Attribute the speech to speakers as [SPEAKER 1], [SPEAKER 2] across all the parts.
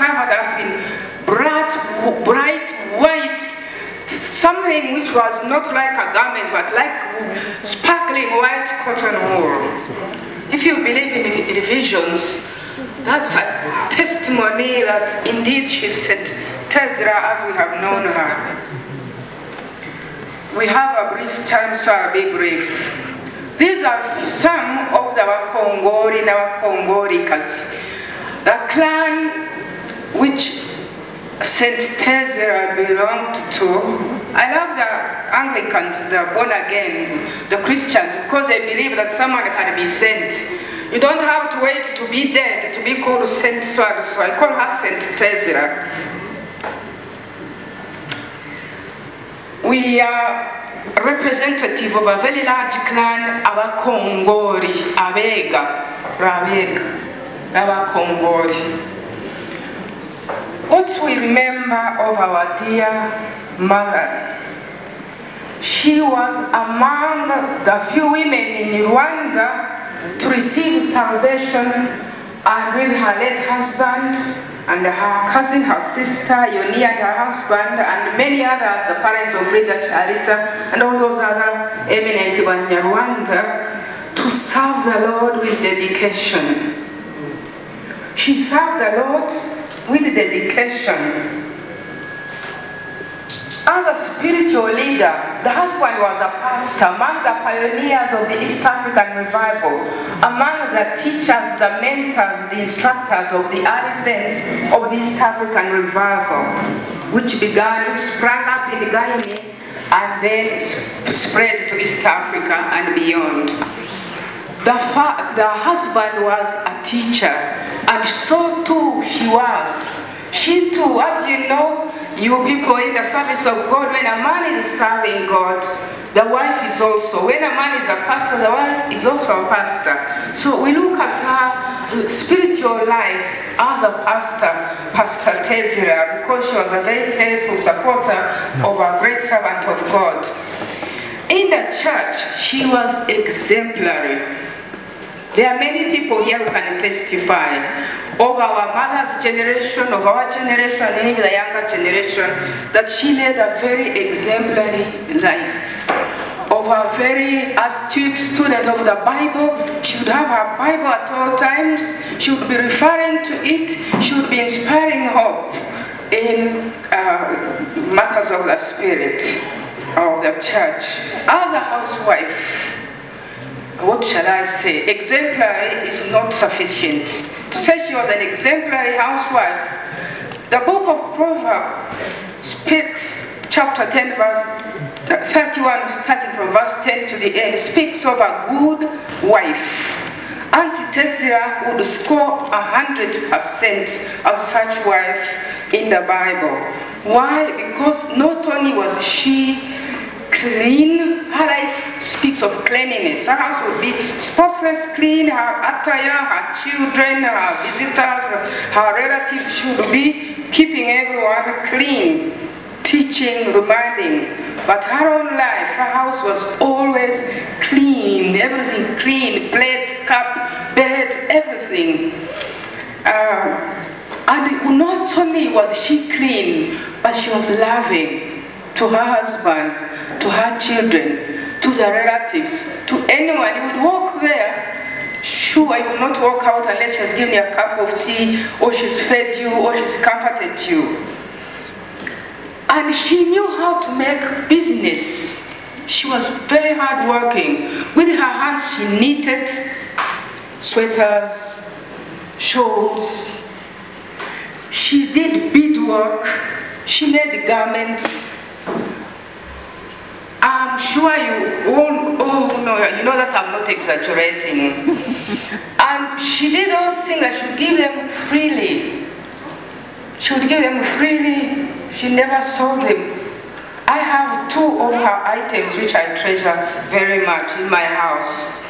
[SPEAKER 1] covered up in bright white, something which was not like a garment, but like sparkling white cotton wool. If you believe in visions, that's a testimony that indeed she's St. Tezira as we have known her. We have a brief time, so I'll be brief. These are some of the Kongorikas, the clan which St. Tezira belonged to. I love the Anglicans, the born again, the Christians, because they believe that someone can be sent. You don't have to wait to be dead to be called Saint Sword, so I call her St. Tezira. We are representative of a very large clan, our Kongori, Rabega, our Kongori. What we remember of our dear mother, she was among the few women in Rwanda to receive salvation, and with her late husband and her cousin, her sister, Yoni and her husband, and many others, the parents of Rita Charita, and all those other eminent ones in Rwanda, to serve the Lord with dedication. She served the Lord with dedication. As a spiritual leader, the husband was a pastor, among the pioneers of the East African revival, among the teachers, the mentors, the instructors of the early saints of the East African revival, which sprang up in Guinea and then spread to East Africa and beyond. The husband was a teacher, and so too she was. She too, as you know, you people in the service of God, when a man is serving God, the wife is also. When a man is a pastor, the wife is also a pastor. So we look at her spiritual life as a pastor, Pastor Tezira, because she was a very faithful supporter of a great servant of God. In the church, she was exemplary. There are many people here who can testify of our mother's generation, of our generation, and even the younger generation, that she led a very exemplary life. Of a very astute student of the Bible. She would have her Bible at all times. She would be referring to it. She would be inspiring hope in matters of the spirit of the church. As a housewife, what shall I say? Exemplary is not sufficient. To say she was an exemplary housewife, the book of Proverbs speaks, chapter 10, verse 31, starting from verse 10 to the end, speaks of a good wife. Auntie Tezira would score 100% as such wife in the Bible. Why? Because not only was she clean, her life speaks of cleanliness. Her house would be spotless clean, her attire, her children, her visitors, her relatives should be keeping everyone clean, teaching, reminding. But her own life, her house was always clean, everything clean, plate, cup, bed, everything. And not only was she clean, but she was loving to her husband, to her children, to the relatives, to anyone. You would walk there, sure, you will not walk out unless she's given you a cup of tea, or she's fed you, or she's comforted you. And she knew how to make business. She was very hardworking. With her hands, she knitted sweaters, shawls. She did beadwork. She made garments. I'm sure you all know, you know that I'm not exaggerating. And she did those things that she would give them freely. She would give them freely. She never sold them. I have 2 of her items which I treasure very much in my house.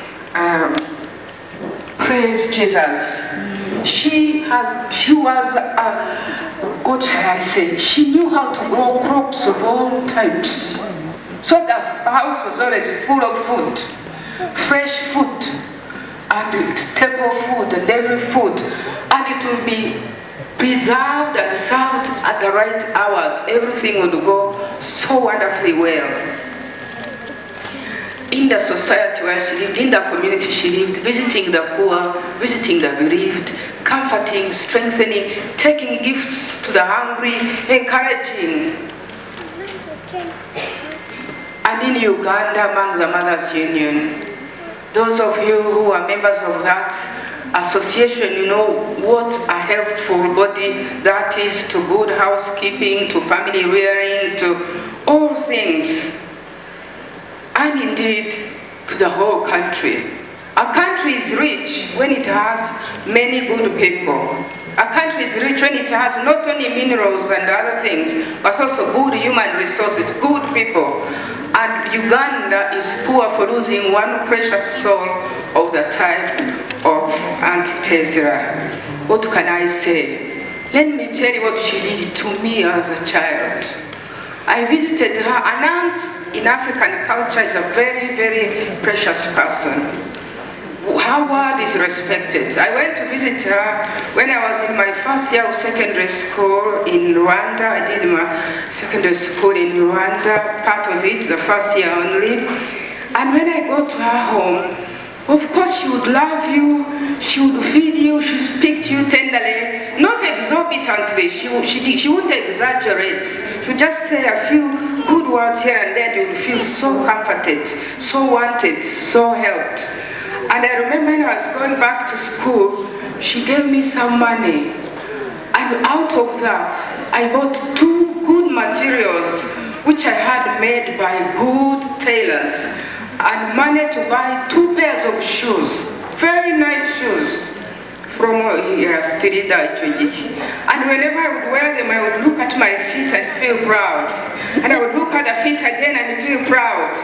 [SPEAKER 1] Praise Jesus. She was, what shall I say? She knew how to grow crops of all types. So the house was always full of food, fresh food, and staple food, and every food. And it will be preserved and served at the right hours, everything would go so wonderfully well. In the society where she lived, in the community she lived, visiting the poor, visiting the bereaved, comforting, strengthening, taking gifts to the hungry, encouraging. And in Uganda, among the Mothers Union, those of you who are members of that association, you know what a helpful body that is to good housekeeping, to family rearing, to all things. And indeed, to the whole country. A country is rich when it has many good people. A country is rich when it has not only minerals and other things, but also good human resources, good people. And Uganda is poor for losing one precious soul of the type of Aunt Tezira. What can I say? Let me tell you what she did to me as a child. I visited her. An aunt in African culture is a very, very precious person. Her word is respected. I went to visit her when I was in my first year of secondary school in Rwanda. I did my secondary school in Rwanda, part of it, the first year only. And when I go to her home, of course she would love you, she would feed you, she speaks to you tenderly, not exorbitantly, she wouldn't exaggerate. She would just say a few good words here and there, you would feel so comforted, so wanted, so helped. And I remember when I was going back to school, she gave me some money. And out of that, I bought 2 good materials which I had made by good tailors, and money to buy 2 pairs of shoes, very nice shoes, from Tezira. And whenever I would wear them, I would look at my feet and feel proud. And I would look at the feet again and feel proud.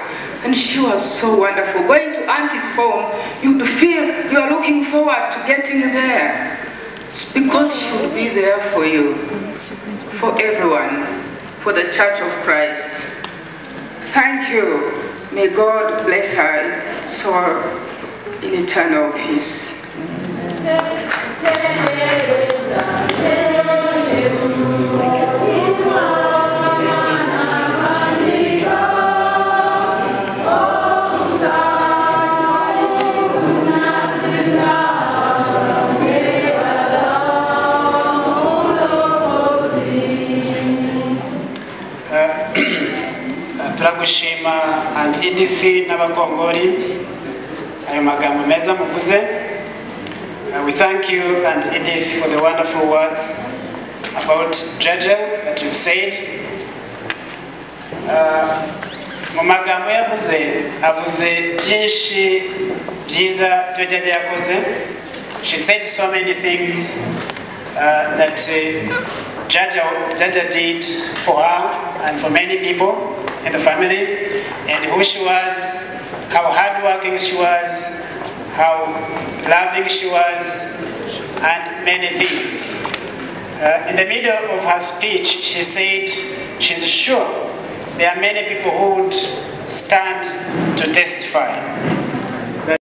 [SPEAKER 1] And she was so wonderful. Going to Auntie's home, you'd feel you are looking forward to getting there. It's because she would be there for you, for everyone, for the Church of Christ. Thank you. May God bless her soul in eternal peace.
[SPEAKER 2] Turagushima Aunt Edith n'abakongori ayo magambo meza muvuze. We thank you, Aunt Edith, for the wonderful words about Jjajja that you said. Mu magambo yavuze avuze byinshi byiza byo Jjajja yakoze. She said so many things that Jjajja did for her and for many people in the family, and who she was, how hardworking she was, how loving she was, and many things. In the middle of her speech, she said she's sure there are many people who would stand to testify.